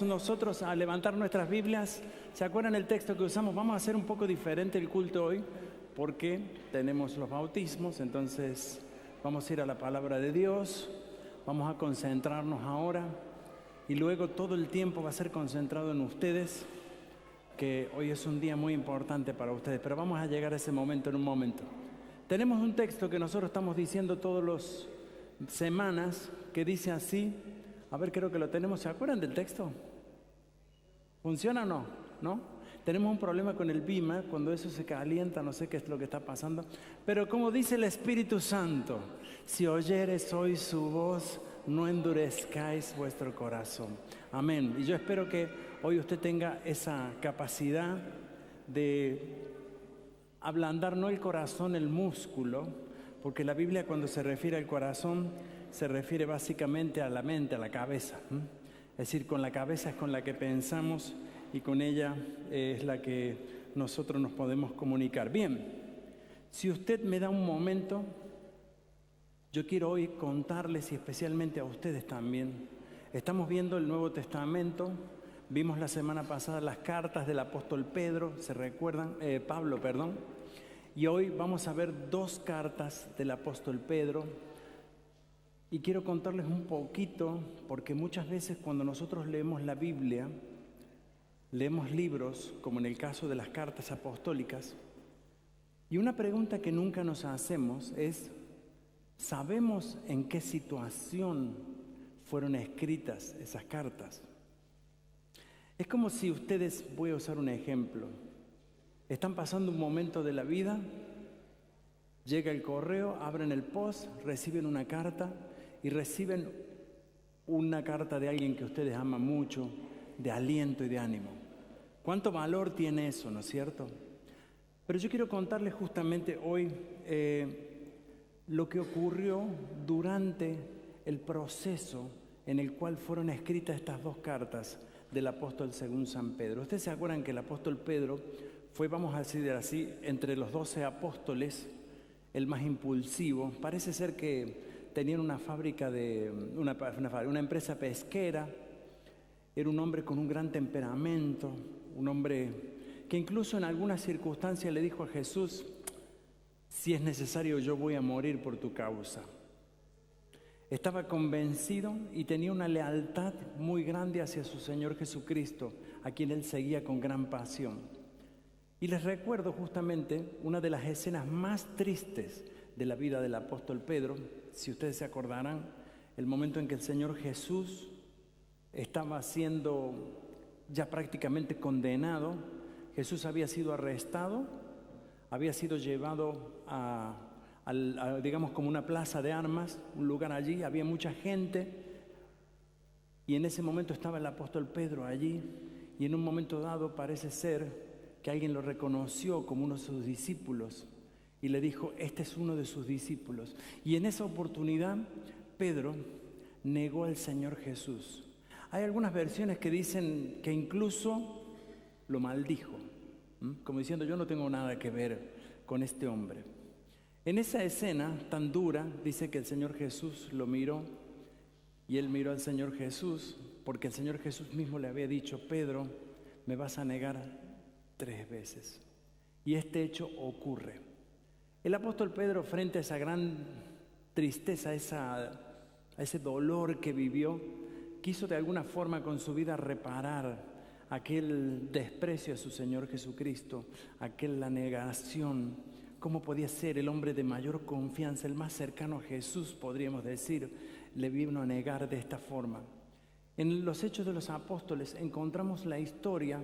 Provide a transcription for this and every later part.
Nosotros a levantar nuestras Biblias. ¿Se acuerdan el texto que usamos? Vamos a hacer un poco diferente el culto hoy porque tenemos los bautismos, entonces vamos a ir a la palabra de Dios, vamos a concentrarnos ahora y luego todo el tiempo va a ser concentrado en ustedes, que hoy es un día muy importante para ustedes, pero vamos a llegar a ese momento en un momento. Tenemos un texto que nosotros estamos diciendo todas las semanas que dice así. A ver, creo que lo tenemos. ¿Se acuerdan del texto? ¿Funciona o no? ¿No? Tenemos un problema con el Bima, cuando eso se calienta, no sé qué es lo que está pasando. Pero como dice el Espíritu Santo, si oyeres hoy su voz, no endurezcáis vuestro corazón. Amén. Y yo espero que hoy usted tenga esa capacidad de ablandar no el corazón, el músculo, porque la Biblia cuando se refiere al corazón se refiere básicamente a la mente, a la cabeza. Es decir, con la cabeza es con la que pensamos y con ella es la que nosotros nos podemos comunicar. Bien, si usted me da un momento, yo quiero hoy contarles y especialmente a ustedes también. Estamos viendo el Nuevo Testamento, vimos la semana pasada las cartas del apóstol Pedro, ¿se recuerdan? Pablo, perdón. Y hoy vamos a ver dos cartas del apóstol Pedro. Y quiero contarles un poquito, porque muchas veces cuando nosotros leemos la Biblia, leemos libros, como en el caso de las cartas apostólicas, y una pregunta que nunca nos hacemos es, ¿sabemos en qué situación fueron escritas esas cartas? Es como si ustedes, voy a usar un ejemplo, están pasando un momento de la vida, llega el correo, abren el post, reciben una carta, y reciben una carta de alguien que ustedes aman mucho, de aliento y de ánimo. ¿Cuánto valor tiene eso, no es cierto? Pero yo quiero contarles justamente hoy lo que ocurrió durante el proceso en el cual fueron escritas estas dos cartas del apóstol según San Pedro. Ustedes se acuerdan que el apóstol Pedro fue, vamos a decir así, entre los 12 apóstoles, el más impulsivo. Parece ser que tenían una fábrica una empresa pesquera, era un hombre con un gran temperamento, un hombre que incluso en algunas circunstancias le dijo a Jesús, si es necesario yo voy a morir por tu causa. Estaba convencido y tenía una lealtad muy grande hacia su Señor Jesucristo, a quien él seguía con gran pasión. Y les recuerdo justamente una de las escenas más tristes de la vida del apóstol Pedro. Si ustedes se acordarán, el momento en que el Señor Jesús estaba siendo ya prácticamente condenado. Jesús había sido arrestado, había sido llevado a digamos como una plaza de armas, un lugar allí, había mucha gente y en ese momento estaba el apóstol Pedro allí y en un momento dado parece ser que alguien lo reconoció como uno de sus discípulos y le dijo, este es uno de sus discípulos. Y en esa oportunidad, Pedro negó al Señor Jesús. Hay algunas versiones que dicen que incluso lo maldijo, como diciendo, yo no tengo nada que ver con este hombre. En esa escena tan dura, dice que el Señor Jesús lo miró y él miró al Señor Jesús, porque el Señor Jesús mismo le había dicho, Pedro, me vas a negar 3 veces. Y este hecho ocurre. El apóstol Pedro, frente a esa gran tristeza, a ese dolor que vivió, quiso de alguna forma con su vida reparar aquel desprecio a su Señor Jesucristo, aquella negación. ¿Cómo podía ser el hombre de mayor confianza, el más cercano a Jesús, podríamos decir, le vino a negar de esta forma? En los Hechos de los Apóstoles encontramos la historia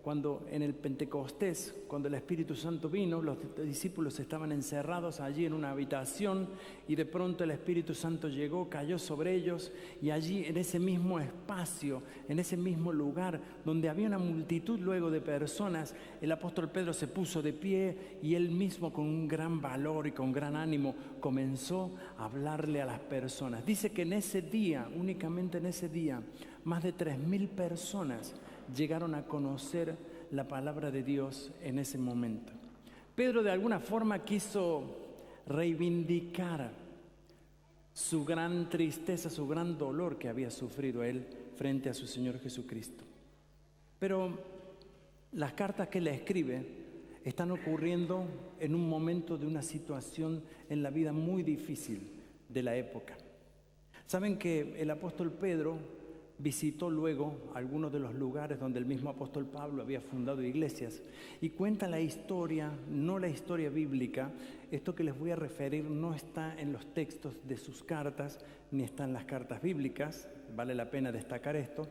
cuando en el Pentecostés, cuando el Espíritu Santo vino, los discípulos estaban encerrados allí en una habitación y de pronto el Espíritu Santo llegó, cayó sobre ellos y allí en ese mismo espacio, en ese mismo lugar donde había una multitud luego de personas, el apóstol Pedro se puso de pie y él mismo con un gran valor y con gran ánimo comenzó a hablarle a las personas. Dice que en ese día, únicamente en ese día, más de 3.000 personas llegaron a conocer la palabra de Dios en ese momento. Pedro de alguna forma quiso reivindicar su gran tristeza, su gran dolor que había sufrido él frente a su Señor Jesucristo. Pero las cartas que él escribe están ocurriendo en un momento de una situación en la vida muy difícil de la época. Saben que el apóstol Pedro visitó luego algunos de los lugares donde el mismo apóstol Pablo había fundado iglesias y cuenta la historia, no la historia bíblica. Esto que les voy a referir no está en los textos de sus cartas ni está en las cartas bíblicas, vale la pena destacar esto.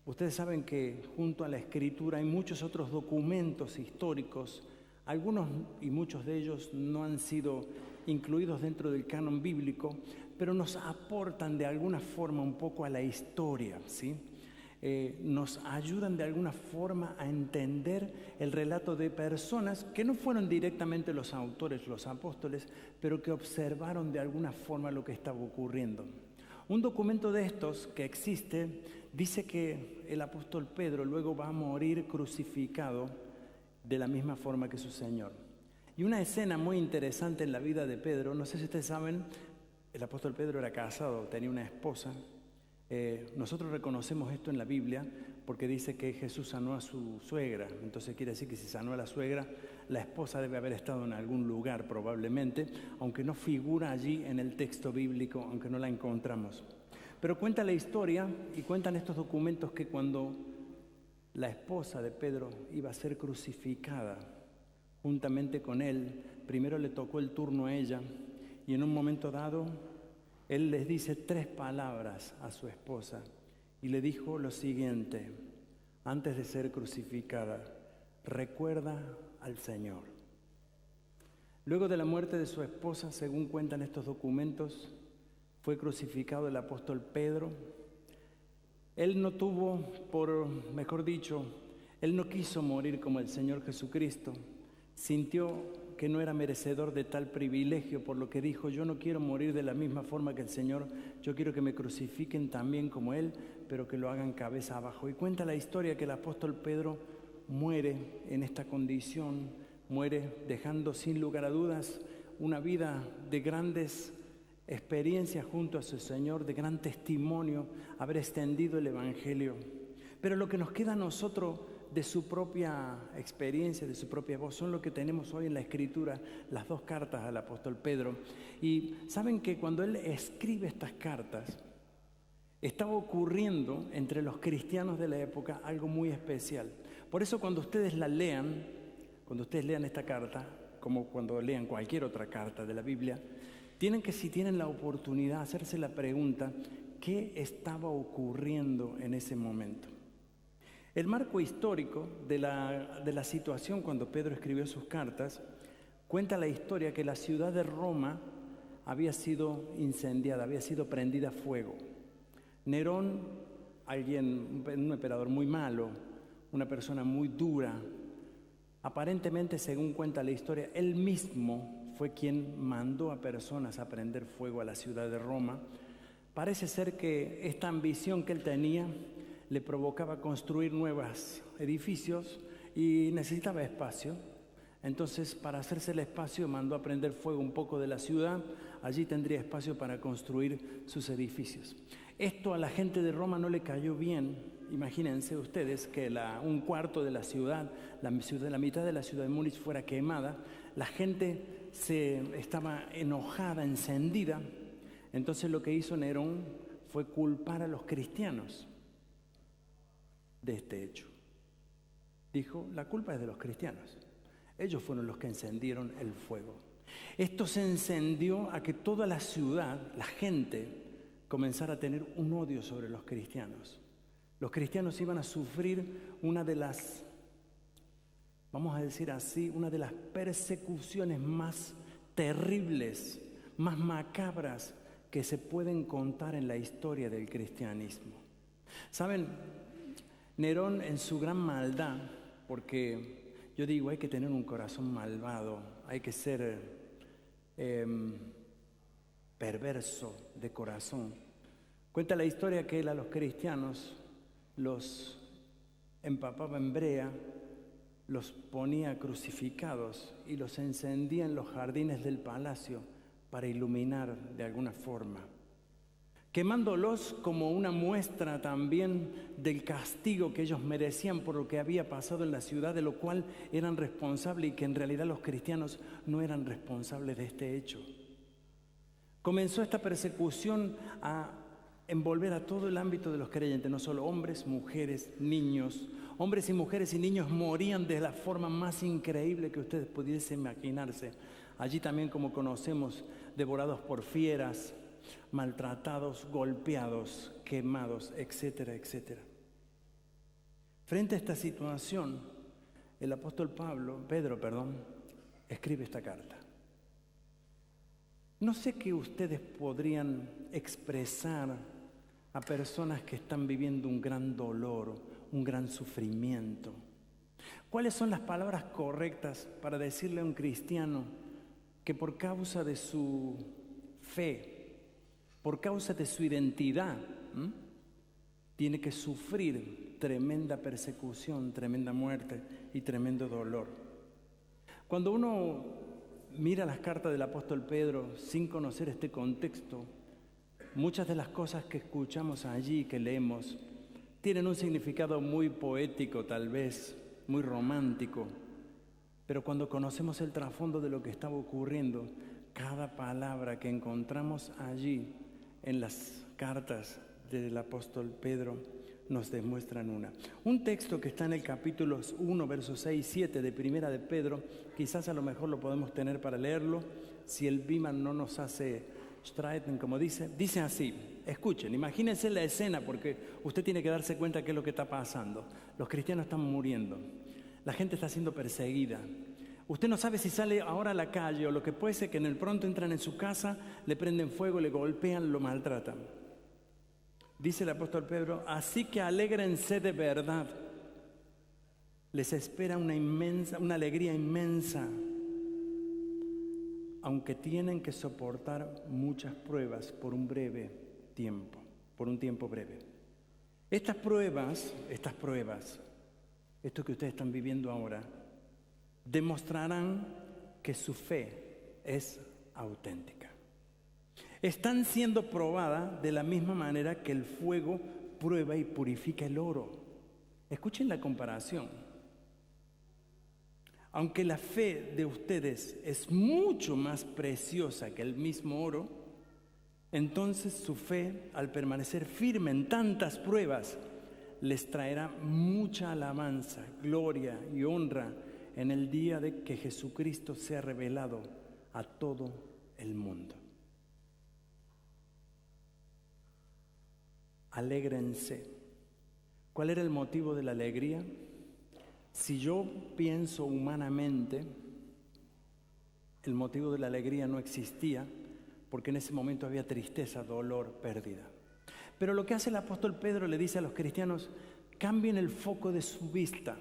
Ustedes saben que junto a la escritura hay muchos otros documentos históricos, algunos y muchos de ellos no han sido incluidos dentro del canon bíblico, pero nos aportan de alguna forma un poco a la historia, ¿sí? Nos ayudan de alguna forma a entender el relato de personas que no fueron directamente los autores, los apóstoles, pero que observaron de alguna forma lo que estaba ocurriendo. Un documento de estos que existe dice que el apóstol Pedro luego va a morir crucificado de la misma forma que su Señor. Y una escena muy interesante en la vida de Pedro, no sé si ustedes saben, el apóstol Pedro era casado, tenía una esposa. Nosotros reconocemos esto en la Biblia porque dice que Jesús sanó a su suegra. Entonces quiere decir que si sanó a la suegra, la esposa debe haber estado en algún lugar probablemente, aunque no figura allí en el texto bíblico, aunque no la encontramos. Pero cuenta la historia y cuentan estos documentos que cuando la esposa de Pedro iba a ser crucificada juntamente con él, primero le tocó el turno a ella y en un momento dado él les dice 3 palabras a su esposa y le dijo lo siguiente: antes de ser crucificada, recuerda al Señor. Luego de la muerte de su esposa, según cuentan estos documentos, fue crucificado el apóstol Pedro. Él no tuvo, él no quiso morir como el Señor Jesucristo. Sintió que no era merecedor de tal privilegio, por lo que dijo: yo no quiero morir de la misma forma que el Señor, yo quiero que me crucifiquen también como Él, pero que lo hagan cabeza abajo. Y cuenta la historia que el apóstol Pedro muere en esta condición, muere dejando sin lugar a dudas una vida de grandes experiencias junto a su Señor, de gran testimonio, haber extendido el Evangelio. Pero lo que nos queda a nosotros de su propia experiencia, de su propia voz, son lo que tenemos hoy en la Escritura, las 2 cartas al apóstol Pedro. Y saben que cuando él escribe estas cartas, estaba ocurriendo entre los cristianos de la época algo muy especial. Por eso cuando ustedes lean esta carta, como cuando lean cualquier otra carta de la Biblia, tienen que, si tienen la oportunidad, hacerse la pregunta: ¿qué estaba ocurriendo en ese momento? El marco histórico de la situación cuando Pedro escribió sus cartas cuenta la historia que la ciudad de Roma había sido incendiada, había sido prendida a fuego. Nerón, un emperador muy malo, una persona muy dura, aparentemente, según cuenta la historia, él mismo fue quien mandó a personas a prender fuego a la ciudad de Roma. Parece ser que esta ambición que él tenía le provocaba construir nuevos edificios y necesitaba espacio. Entonces, para hacerse el espacio, mandó a prender fuego un poco de la ciudad. Allí tendría espacio para construir sus edificios. Esto a la gente de Roma no le cayó bien. Imagínense ustedes que un cuarto de la ciudad, la mitad de la ciudad de Múnich fuera quemada. La gente estaba enojada, encendida. Entonces lo que hizo Nerón fue culpar a los cristianos de este hecho. Dijo: la culpa es de los cristianos. Ellos fueron los que encendieron el fuego. Esto se encendió a que toda la ciudad, la gente, comenzara a tener un odio sobre los cristianos. Los cristianos iban a sufrir una de las, vamos a decir así, una de las persecuciones más terribles, más macabras que se pueden contar en la historia del cristianismo. ¿Saben? Nerón, en su gran maldad, porque yo digo, hay que tener un corazón malvado, hay que ser perverso de corazón. Cuenta la historia que él a los cristianos los empapaba en brea, los ponía crucificados y los encendía en los jardines del palacio para iluminar de alguna forma. quemándolos como una muestra también del castigo que ellos merecían por lo que había pasado en la ciudad, de lo cual eran responsables y que en realidad los cristianos no eran responsables de este hecho. Comenzó esta persecución a envolver a todo el ámbito de los creyentes, no solo hombres, mujeres, niños. Hombres y mujeres y niños morían de la forma más increíble que ustedes pudiesen imaginarse. Allí también, como conocemos, devorados por fieras, maltratados, golpeados, quemados, etcétera, etcétera. Frente a esta situación, el apóstol Pedro, escribe esta carta. No sé qué ustedes podrían expresar a personas que están viviendo un gran dolor, un gran sufrimiento. ¿Cuáles son las palabras correctas para decirle a un cristiano que por causa de su fe, por causa de su identidad, tiene que sufrir tremenda persecución, tremenda muerte y tremendo dolor? Cuando uno mira las cartas del apóstol Pedro sin conocer este contexto, muchas de las cosas que escuchamos allí, que leemos, tienen un significado muy poético, tal vez, muy romántico. Pero cuando conocemos el trasfondo de lo que estaba ocurriendo, cada palabra que encontramos allí en las cartas del apóstol Pedro nos demuestran un texto que está en el capítulo 1, versos 6 y 7 de Primera de Pedro. Quizás a lo mejor lo podemos tener para leerlo, si el Beaman no nos hace streiten, como dice así. Escuchen, imagínense la escena, porque usted tiene que darse cuenta qué es lo que está pasando. Los cristianos están muriendo, la gente está siendo perseguida. Usted no sabe si sale ahora a la calle o lo que puede ser que en el pronto entran en su casa, le prenden fuego, le golpean, lo maltratan. Dice el apóstol Pedro: así que alégrense de verdad. Les espera una alegría inmensa, aunque tienen que soportar muchas pruebas por un tiempo breve. Estas pruebas, esto que ustedes están viviendo ahora, demostrarán que su fe es auténtica. Están siendo probadas de la misma manera que el fuego prueba y purifica el oro. Escuchen la comparación. Aunque la fe de ustedes es mucho más preciosa que el mismo oro, entonces su fe, al permanecer firme en tantas pruebas, les traerá mucha alabanza, gloria y honra en el día de que Jesucristo sea revelado a todo el mundo. Alégrense. ¿Cuál era el motivo de la alegría? Si yo pienso humanamente, el motivo de la alegría no existía, porque en ese momento había tristeza, dolor, pérdida. Pero lo que hace el apóstol Pedro, le dice a los cristianos: cambien el foco de su vista.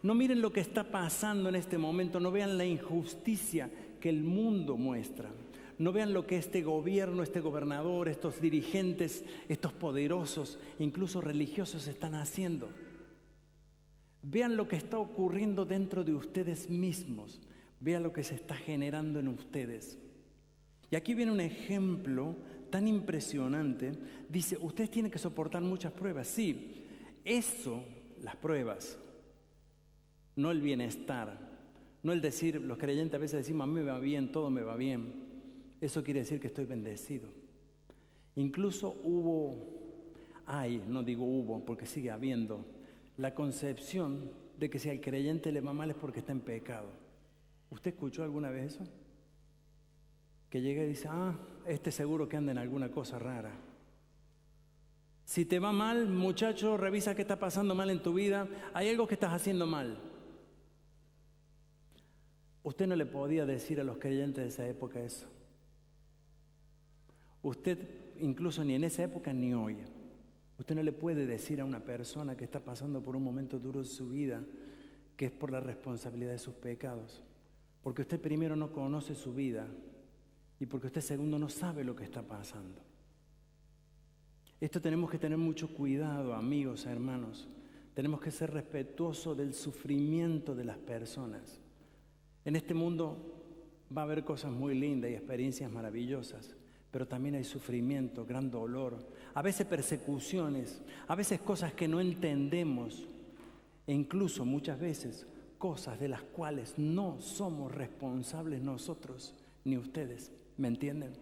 No miren lo que está pasando en este momento, no vean la injusticia que el mundo muestra. No vean lo que este gobierno, este gobernador, estos dirigentes, estos poderosos, incluso religiosos, están haciendo. Vean lo que está ocurriendo dentro de ustedes mismos. Vean lo que se está generando en ustedes. Y aquí viene un ejemplo tan impresionante. Dice: ustedes tienen que soportar muchas pruebas. Sí, eso, las pruebas, no el bienestar, no el decir, los creyentes a veces decimos: a mí me va bien, todo me va bien. Eso quiere decir que estoy bendecido. Incluso no digo hubo, porque sigue habiendo la concepción de que si al creyente le va mal es porque está en pecado. ¿Usted escuchó alguna vez eso? Que llega y dice: este seguro que anda en alguna cosa rara. Si te va mal, muchacho, revisa qué está pasando mal en tu vida. Hay algo que estás haciendo mal. Usted no le podía decir a los creyentes de esa época eso. Usted, incluso ni en esa época ni hoy, usted no le puede decir a una persona que está pasando por un momento duro de su vida que es por la responsabilidad de sus pecados. Porque usted primero no conoce su vida y porque usted segundo no sabe lo que está pasando. Esto tenemos que tener mucho cuidado, amigos, hermanos. Tenemos que ser respetuosos del sufrimiento de las personas. En este mundo va a haber cosas muy lindas y experiencias maravillosas, pero también hay sufrimiento, gran dolor, a veces persecuciones, a veces cosas que no entendemos e incluso muchas veces cosas de las cuales no somos responsables nosotros ni ustedes. ¿Me entienden?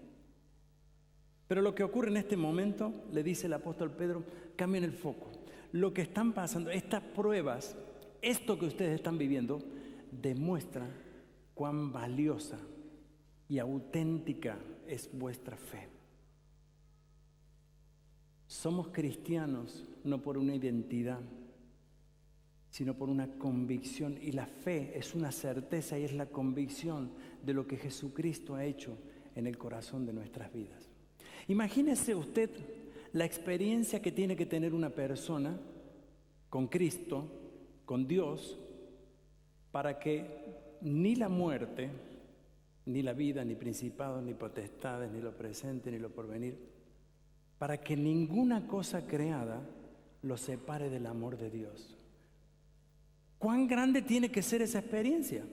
Pero lo que ocurre en este momento, le dice el apóstol Pedro, cambien el foco. Lo que están pasando, estas pruebas, esto que ustedes están viviendo, demuestra cuán valiosa y auténtica es vuestra fe. Somos cristianos no por una identidad, sino por una convicción. Y la fe es una certeza y es la convicción de lo que Jesucristo ha hecho en el corazón de nuestras vidas. Imagínese usted la experiencia que tiene que tener una persona con Cristo, con Dios, para que ni la muerte, ni la vida, ni principados, ni potestades, ni lo presente, ni lo porvenir, para que ninguna cosa creada lo separe del amor de Dios. ¿Cuán grande tiene que ser esa experiencia?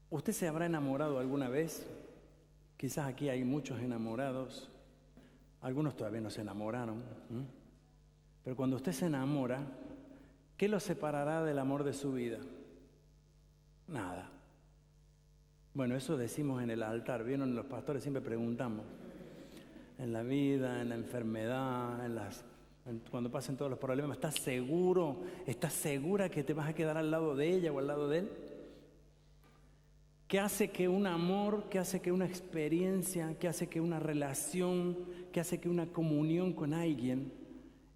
¿Usted se habrá enamorado alguna vez? Quizás aquí hay muchos enamorados, algunos todavía no se enamoraron, pero cuando usted se enamora, ¿qué lo separará del amor de su vida? Nada. Bueno, eso decimos en el altar, ¿vieron? Los pastores siempre preguntamos, en la vida, en la enfermedad, cuando pasen todos los problemas, ¿estás seguro? ¿Estás segura que te vas a quedar al lado de ella o al lado de él? ¿Qué hace que un amor, qué hace que una experiencia, qué hace que una relación, qué hace que una comunión con alguien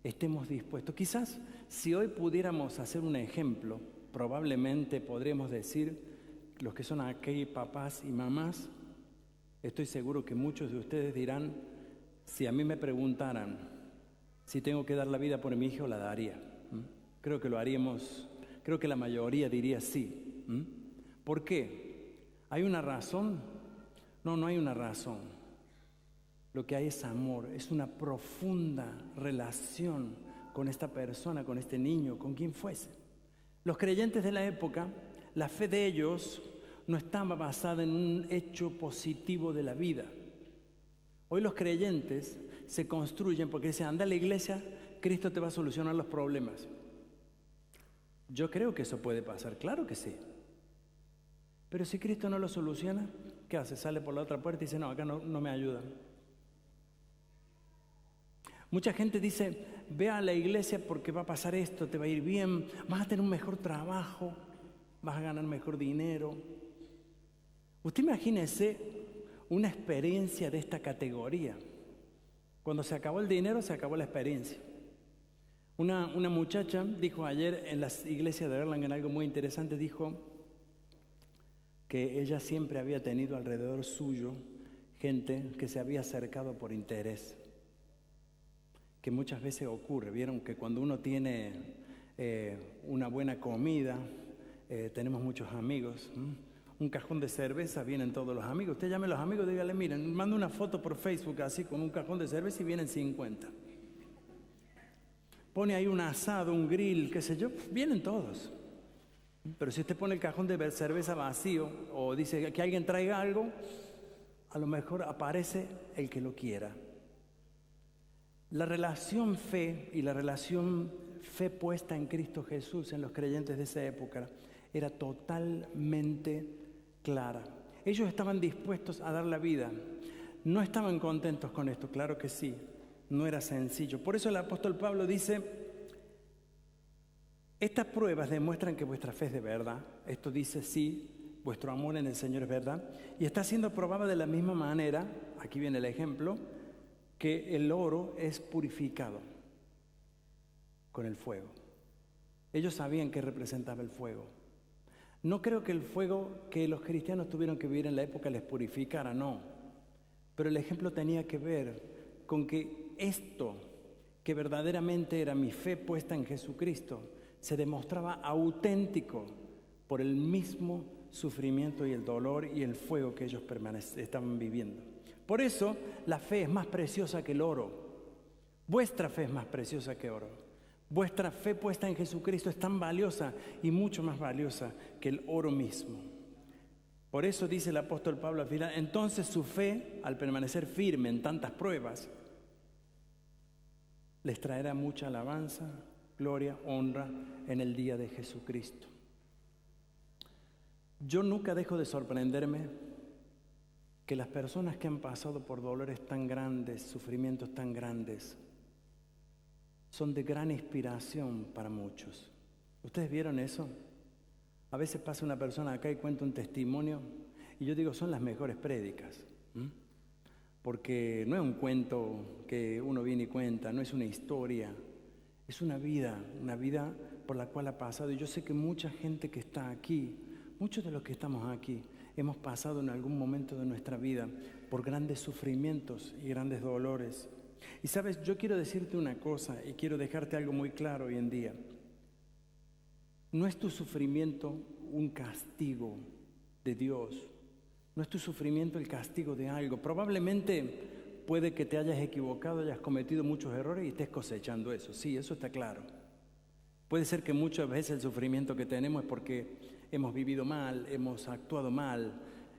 estemos dispuestos? Quizás si hoy pudiéramos hacer un ejemplo, probablemente podríamos decir, los que son aquí papás y mamás, estoy seguro que muchos de ustedes dirán, si a mí me preguntaran si tengo que dar la vida por mi hijo, la daría. Creo que lo haríamos, creo que la mayoría diría sí. ¿Por qué? ¿Hay una razón? No, no hay una razón. Lo que hay es amor, es una profunda relación con esta persona, con este niño, con quien fuese. Los creyentes de la época, la fe de ellos no estaba basada en un hecho positivo de la vida. Hoy los creyentes se construyen porque dicen, anda a la iglesia, Cristo te va a solucionar los problemas. Yo creo que eso puede pasar, claro que sí. Pero si Cristo no lo soluciona, ¿qué hace? Sale por la otra puerta y dice, no, acá no me ayudan. Mucha gente dice, ve a la iglesia porque va a pasar esto, te va a ir bien, vas a tener un mejor trabajo, vas a ganar mejor dinero. Usted imagínese una experiencia de esta categoría. Cuando se acabó el dinero, se acabó la experiencia. Una muchacha dijo ayer en las iglesias de Erlangen algo muy interesante, dijo que ella siempre había tenido alrededor suyo gente que se había acercado por interés, que muchas veces ocurre. Vieron que cuando uno tiene una buena comida, tenemos muchos amigos, un cajón de cerveza, vienen todos los amigos. Usted llame a los amigos, dígale, miren, manda una foto por Facebook así con un cajón de cerveza y vienen 50. Pone ahí un asado, un grill, qué sé yo, vienen todos. Pero si usted pone el cajón de cerveza vacío o dice que alguien traiga algo, a lo mejor aparece el que lo quiera. La relación fe y la relación fe puesta en Cristo Jesús en los creyentes de esa época era totalmente clara. Ellos estaban dispuestos a dar la vida. No estaban contentos con esto, claro que sí. No era sencillo. Por eso el apóstol Pablo dice, estas pruebas demuestran que vuestra fe es de verdad. Esto dice, sí, vuestro amor en el Señor es verdad. Y está siendo probada de la misma manera, aquí viene el ejemplo, que el oro es purificado con el fuego. Ellos sabían qué representaba el fuego. No creo que el fuego que los cristianos tuvieron que vivir en la época les purificara, no. Pero el ejemplo tenía que ver con que esto, que verdaderamente era mi fe puesta en Jesucristo, se demostraba auténtico por el mismo sufrimiento y el dolor y el fuego que ellos estaban viviendo. Por eso la fe es más preciosa que el oro. Vuestra fe es más preciosa que oro. Vuestra fe puesta en Jesucristo es tan valiosa y mucho más valiosa que el oro mismo. Por eso dice el apóstol Pablo al final, entonces su fe, al permanecer firme en tantas pruebas, les traerá mucha alabanza, gloria, honra en el día de Jesucristo. Yo nunca dejo de sorprenderme que las personas que han pasado por dolores tan grandes, sufrimientos tan grandes, son de gran inspiración para muchos. ¿Ustedes vieron eso? A veces pasa una persona acá y cuenta un testimonio y yo digo, son las mejores prédicas. Porque no es un cuento que uno viene y cuenta, no es una historia, es una vida por la cual ha pasado. Y yo sé que mucha gente que está aquí, muchos de los que estamos aquí, hemos pasado en algún momento de nuestra vida por grandes sufrimientos y grandes dolores. Y sabes, yo quiero decirte una cosa y quiero dejarte algo muy claro hoy en día. No es tu sufrimiento un castigo de Dios. No es tu sufrimiento el castigo de algo. Probablemente puede que te hayas equivocado, hayas cometido muchos errores y estés cosechando eso. Sí, eso está claro. Puede ser que muchas veces el sufrimiento que tenemos es porque hemos vivido mal, hemos actuado mal,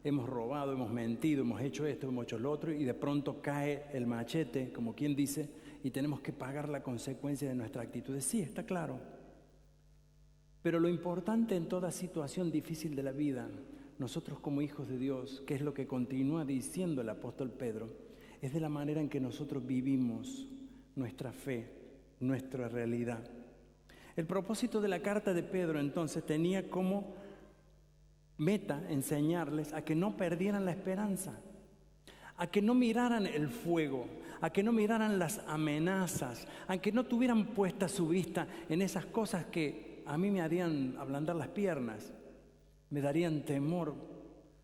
hemos robado, hemos mentido, hemos hecho esto, hemos hecho lo otro y de pronto cae el machete, como quien dice, y tenemos que pagar la consecuencia de nuestra actitud. Sí, está claro. Pero lo importante en toda situación difícil de la vida, nosotros como hijos de Dios, que es lo que continúa diciendo el apóstol Pedro, es de la manera en que nosotros vivimos nuestra fe, nuestra realidad. El propósito de la carta de Pedro entonces tenía como meta enseñarles a que no perdieran la esperanza, a que no miraran el fuego, a que no miraran las amenazas, a que no tuvieran puesta su vista en esas cosas que a mí me harían ablandar las piernas, me darían temor,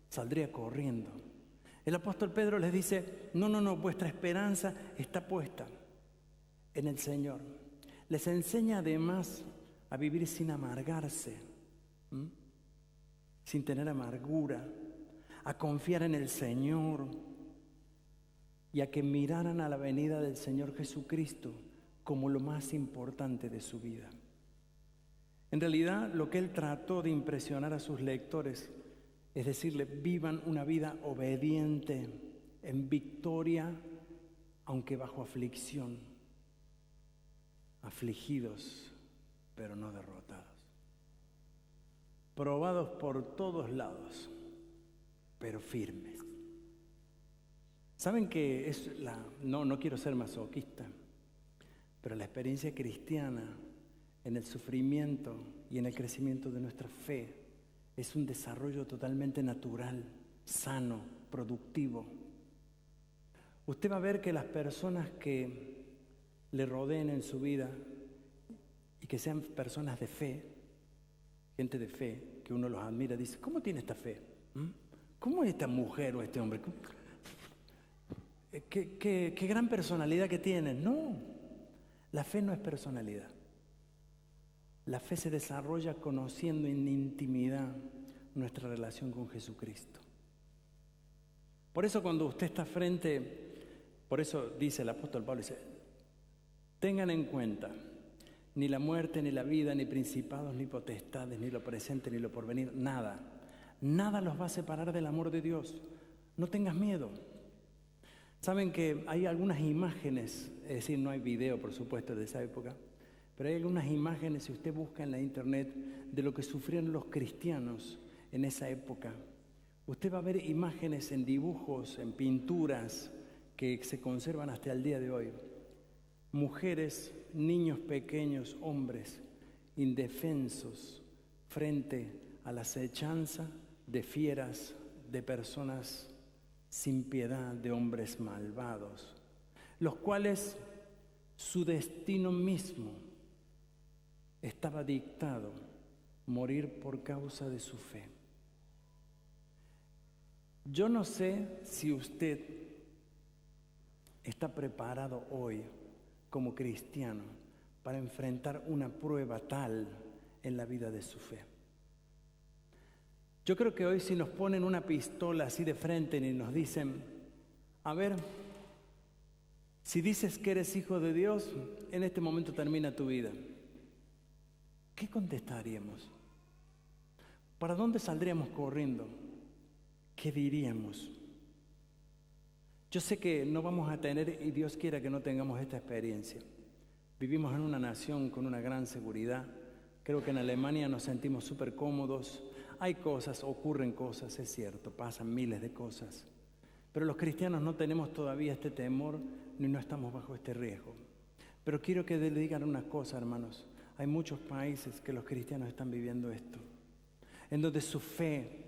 saldría corriendo. El apóstol Pedro les dice, no, vuestra esperanza está puesta en el Señor. Les enseña además a vivir sin amargarse, sin tener amargura, a confiar en el Señor y a que miraran a la venida del Señor Jesucristo como lo más importante de su vida. En realidad, lo que él trató de impresionar a sus lectores es decirle, vivan una vida obediente, en victoria, aunque bajo aflicción, afligidos, pero no derrotados, probados por todos lados, pero firmes. ¿Saben que no quiero ser masoquista, pero la experiencia cristiana en el sufrimiento y en el crecimiento de nuestra fe es un desarrollo totalmente natural, sano, productivo? Usted va a ver que las personas que le rodeen en su vida y que sean personas de fe, gente de fe, que uno los admira, dice, ¿cómo tiene esta fe? ¿Cómo es esta mujer o este hombre? ¿Qué gran personalidad que tienen? No, la fe no es personalidad. La fe se desarrolla conociendo en intimidad nuestra relación con Jesucristo. Por eso cuando usted está por eso dice el apóstol Pablo, dice, tengan en cuenta, ni la muerte, ni la vida, ni principados, ni potestades, ni lo presente, ni lo porvenir, nada los va a separar del amor de Dios. No tengas miedo. Saben que hay algunas imágenes, es decir, no hay video, por supuesto, de esa época, pero hay algunas imágenes, si usted busca en la internet, de lo que sufrieron los cristianos en esa época. Usted va a ver imágenes en dibujos, en pinturas, que se conservan hasta el día de hoy. Mujeres, niños pequeños, hombres, indefensos, frente a la acechanza de fieras, de personas sin piedad, de hombres malvados, los cuales su destino mismo estaba dictado, morir por causa de su fe. Yo no sé si usted está preparado hoy como cristiano para enfrentar una prueba tal en la vida de su fe. Yo creo que hoy si nos ponen una pistola así de frente y nos dicen, a ver, si dices que eres hijo de Dios, en este momento termina tu vida, ¿qué contestaríamos? ¿Para dónde saldríamos corriendo? ¿qué diríamos? Yo sé que no vamos a tener, y Dios quiera que no tengamos esta experiencia. Vivimos en una nación con una gran seguridad. Creo que en Alemania nos sentimos súper cómodos. Hay cosas, ocurren cosas, es cierto, pasan miles de cosas. Pero los cristianos no tenemos todavía este temor ni no estamos bajo este riesgo. Pero quiero que le digan una cosa, hermanos. Hay muchos países que los cristianos están viviendo esto, en donde su fe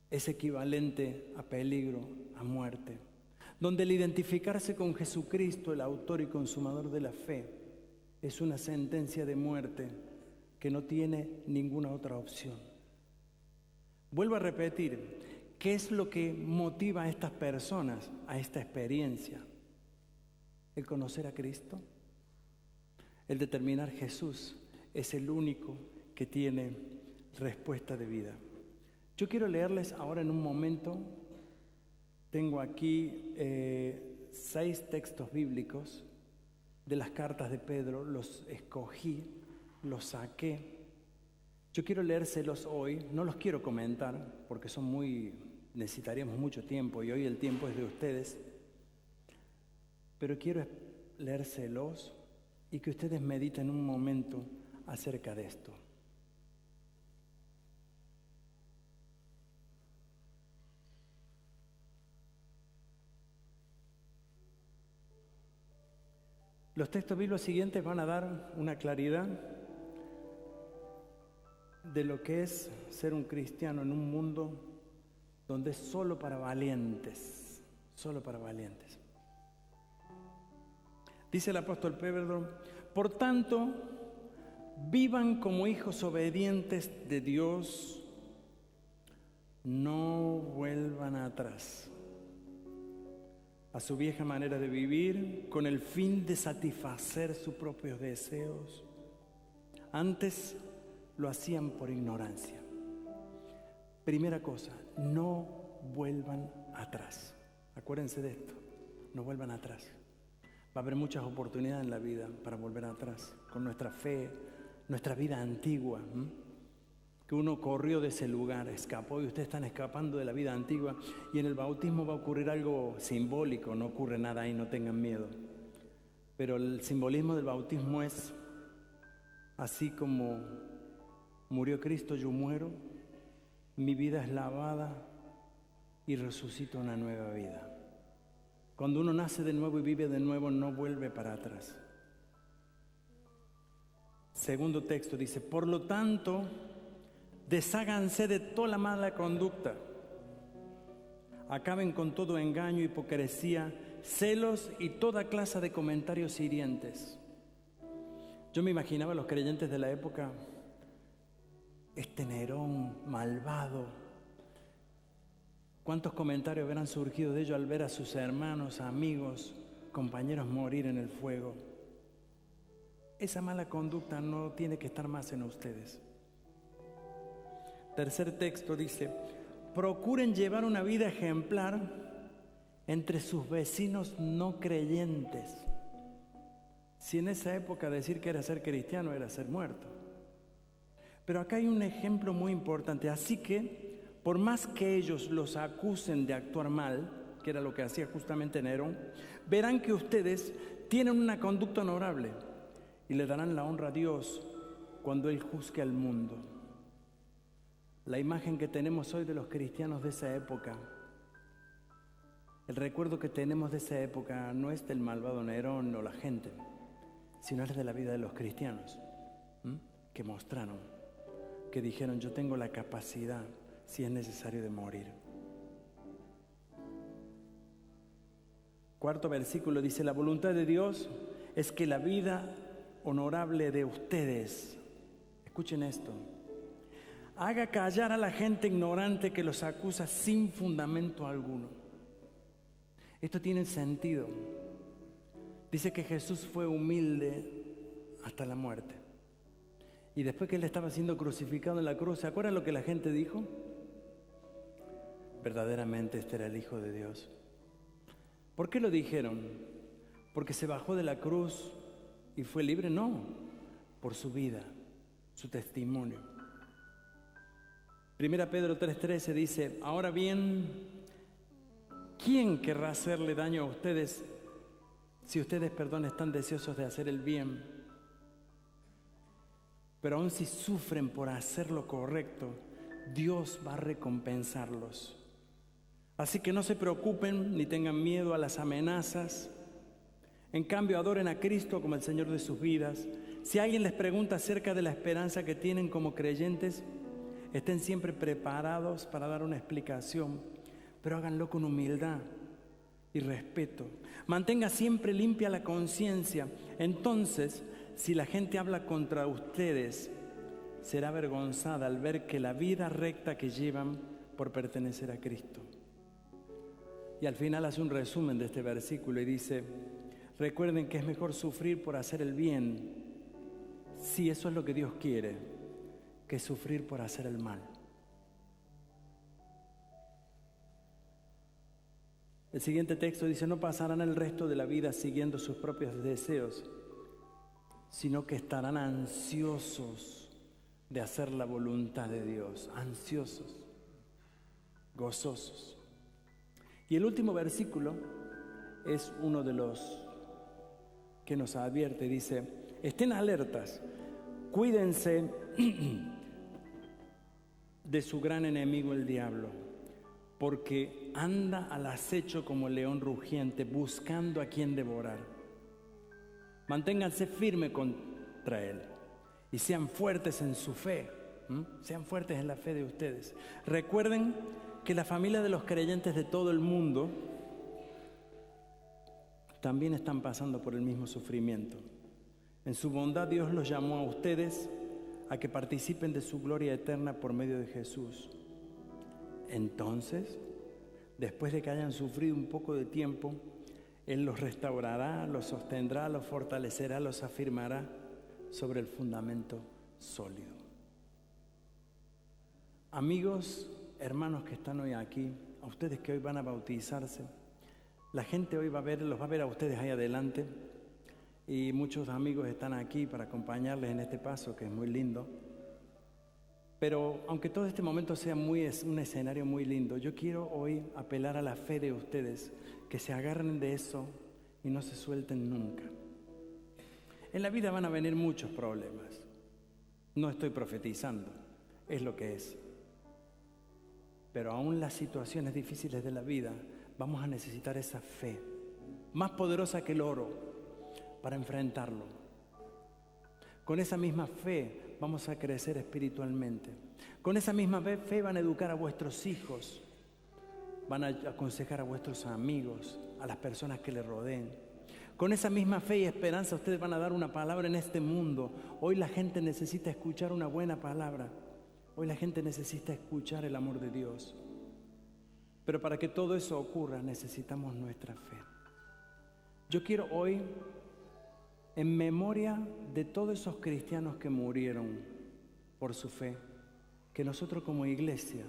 es equivalente a peligro, a muerte. Donde el identificarse con Jesucristo, el autor y consumador de la fe, es una sentencia de muerte que no tiene ninguna otra opción. Vuelvo a repetir, ¿qué es lo que motiva a estas personas a esta experiencia? El conocer a Cristo, el determinar Jesús es el único que tiene respuesta de vida. Yo quiero leerles ahora en un momento. Tengo aquí 6 textos bíblicos de las cartas de Pedro, los escogí, los saqué. Yo quiero leérselos hoy, no los quiero comentar porque necesitaríamos mucho tiempo y hoy el tiempo es de ustedes, pero quiero leérselos y que ustedes mediten un momento acerca de esto. Los textos bíblicos siguientes van a dar una claridad de lo que es ser un cristiano en un mundo donde es solo para valientes, solo para valientes. Dice el apóstol Pedro: por tanto, vivan como hijos obedientes de Dios, no vuelvan atrás a su vieja manera de vivir con el fin de satisfacer sus propios deseos. Antes lo hacían por ignorancia. Primera cosa, no vuelvan atrás. Acuérdense de esto, no vuelvan atrás. Va a haber muchas oportunidades en la vida para volver atrás, con nuestra fe, nuestra vida antigua, que uno corrió de ese lugar, escapó y ustedes están escapando de la vida antigua y en el bautismo va a ocurrir algo simbólico, no ocurre nada ahí, no tengan miedo. Pero el simbolismo del bautismo es así como murió Cristo, yo muero, mi vida es lavada y resucito una nueva vida. Cuando uno nace de nuevo y vive de nuevo, no vuelve para atrás. Segundo texto dice: por lo tanto, desháganse de toda la mala conducta. Acaben con todo engaño, hipocresía, celos y toda clase de comentarios hirientes. Yo me imaginaba a los creyentes de la época, este Nerón malvado. ¿Cuántos comentarios habrán surgido de ellos al ver a sus hermanos, amigos, compañeros morir en el fuego? Esa mala conducta no tiene que estar más en ustedes. Tercer texto dice: procuren llevar una vida ejemplar entre sus vecinos no creyentes. Si en esa época decir que era ser cristiano era ser muerto. Pero acá hay un ejemplo muy importante. Así que, por más que ellos los acusen de actuar mal, que era lo que hacía justamente Nerón, verán que ustedes tienen una conducta honorable y le darán la honra a Dios cuando Él juzgue al mundo. La imagen que tenemos hoy de los cristianos de esa época, el recuerdo que tenemos de esa época no es del malvado Nerón o la gente, sino es de la vida de los cristianos, que mostraron, que dijeron: yo tengo la capacidad, si es necesario, de morir. Cuarto versículo dice: la voluntad de Dios es que la vida honorable de ustedes, escuchen esto, haga callar a la gente ignorante que los acusa sin fundamento alguno. Esto tiene sentido. Dice que Jesús fue humilde hasta la muerte. Y después que Él estaba siendo crucificado en la cruz, ¿se acuerdan lo que la gente dijo? Verdaderamente este era el Hijo de Dios. ¿Por qué lo dijeron? ¿Porque se bajó de la cruz y fue libre? No, por su vida, su testimonio. Primera Pedro 3:13 dice, ahora bien, ¿quién querrá hacerle daño a ustedes si ustedes, están deseosos de hacer el bien? Pero aun si sufren por hacer lo correcto, Dios va a recompensarlos. Así que no se preocupen ni tengan miedo a las amenazas. En cambio, adoren a Cristo como el Señor de sus vidas. Si alguien les pregunta acerca de la esperanza que tienen como creyentes, estén siempre preparados para dar una explicación, pero háganlo con humildad y respeto. Mantenga siempre limpia la conciencia. Entonces, si la gente habla contra ustedes, será avergonzada al ver que la vida recta que llevan por pertenecer a Cristo. Y al final hace un resumen de este versículo y dice, recuerden que es mejor sufrir por hacer el bien, si eso es lo que Dios quiere, que sufrir por hacer el mal. El siguiente texto dice, no pasarán el resto de la vida siguiendo sus propios deseos, sino que estarán ansiosos de hacer la voluntad de Dios, ansiosos, gozosos. Y el último versículo es uno de los que nos advierte, dice, estén alertas, cuídense de su gran enemigo el diablo, porque anda al acecho como león rugiente, buscando a quien devorar. Manténganse firmes contra él y sean fuertes en su fe, sean fuertes en la fe de ustedes. Recuerden que la familia de los creyentes de todo el mundo también están pasando por el mismo sufrimiento. En su bondad Dios los llamó a ustedes a que participen de su gloria eterna por medio de Jesús. Entonces, después de que hayan sufrido un poco de tiempo, Él los restaurará, los sostendrá, los fortalecerá, los afirmará sobre el fundamento sólido. Amigos, hermanos que están hoy aquí, a ustedes que hoy van a bautizarse, la gente hoy los va a ver a ustedes ahí adelante y muchos amigos están aquí para acompañarles en este paso que es muy lindo. Pero aunque todo este momento sea un escenario muy lindo, yo quiero hoy apelar a la fe de ustedes, que se agarren de eso y no se suelten nunca. En la vida van a venir muchos problemas. No estoy profetizando, es lo que es. Pero aún las situaciones difíciles de la vida, vamos a necesitar esa fe, más poderosa que el oro, para enfrentarlo. Con esa misma fe vamos a crecer espiritualmente. Con esa misma fe van a educar a vuestros hijos, van a aconsejar a vuestros amigos, a las personas que les rodeen. Con esa misma fe y esperanza ustedes van a dar una palabra en este mundo. Hoy la gente necesita escuchar una buena palabra. Hoy la gente necesita escuchar el amor de Dios. Pero para que todo eso ocurra necesitamos nuestra fe. Yo quiero hoy, en memoria de todos esos cristianos que murieron por su fe, que nosotros como iglesia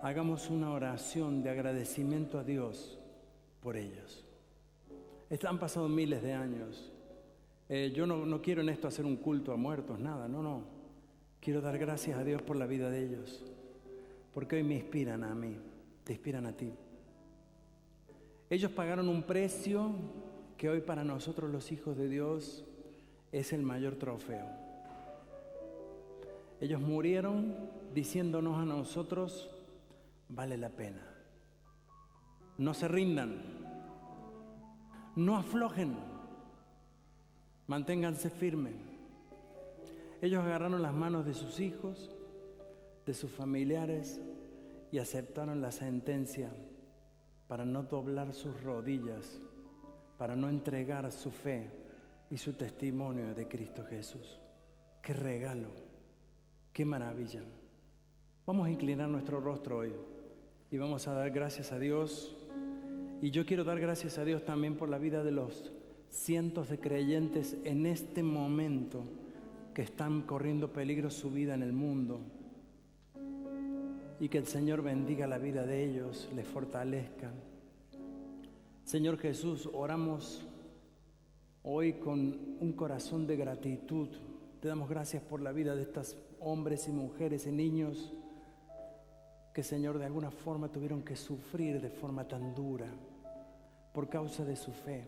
hagamos una oración de agradecimiento a Dios por ellos. Han pasado miles de años. Yo no quiero en esto hacer un culto a muertos, nada, no. Quiero dar gracias a Dios por la vida de ellos, porque hoy me inspiran a mí, te inspiran a ti. Ellos pagaron un precio que hoy para nosotros los hijos de Dios es el mayor trofeo. Ellos murieron diciéndonos a nosotros, vale la pena. No se rindan, no aflojen, manténganse firmes. Ellos agarraron las manos de sus hijos, de sus familiares y aceptaron la sentencia para no doblar sus rodillas, para no entregar su fe y su testimonio de Cristo Jesús. ¡Qué regalo! ¡Qué maravilla! Vamos a inclinar nuestro rostro hoy y vamos a dar gracias a Dios. Y yo quiero dar gracias a Dios también por la vida de los cientos de creyentes en este momento que están corriendo peligro su vida en el mundo. Y que el Señor bendiga la vida de ellos, les fortalezca. Señor Jesús, oramos hoy con un corazón de gratitud. Te damos gracias por la vida de estos hombres y mujeres y niños que, Señor, de alguna forma tuvieron que sufrir de forma tan dura por causa de su fe.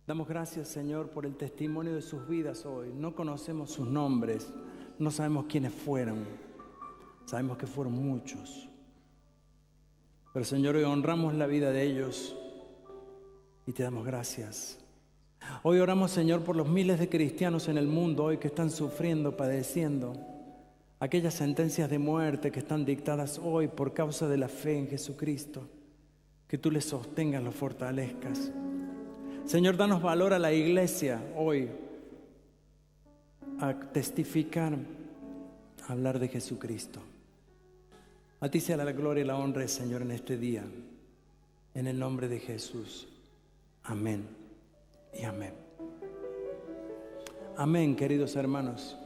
Damos gracias, Señor, por el testimonio de sus vidas hoy. No conocemos sus nombres, no sabemos quiénes fueron, sabemos que fueron muchos. Pero, Señor, hoy honramos la vida de ellos y te damos gracias. Hoy oramos, Señor, por los miles de cristianos en el mundo hoy que están sufriendo, padeciendo aquellas sentencias de muerte que están dictadas hoy por causa de la fe en Jesucristo. Que tú les sostengas, los fortalezcas. Señor, danos valor a la iglesia hoy a testificar, a hablar de Jesucristo. A ti sea la gloria y la honra, Señor, en este día. En el nombre de Jesús. Amén y amén. Amén, queridos hermanos.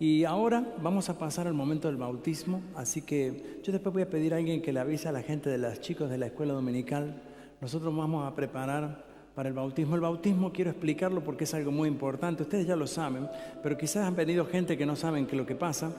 Y ahora vamos a pasar al momento del bautismo, así que yo después voy a pedir a alguien que le avise a la gente de los chicos de la escuela dominical. Nosotros vamos a preparar para el bautismo. El bautismo quiero explicarlo porque es algo muy importante. Ustedes ya lo saben, pero quizás han venido gente que no saben qué es lo que pasa.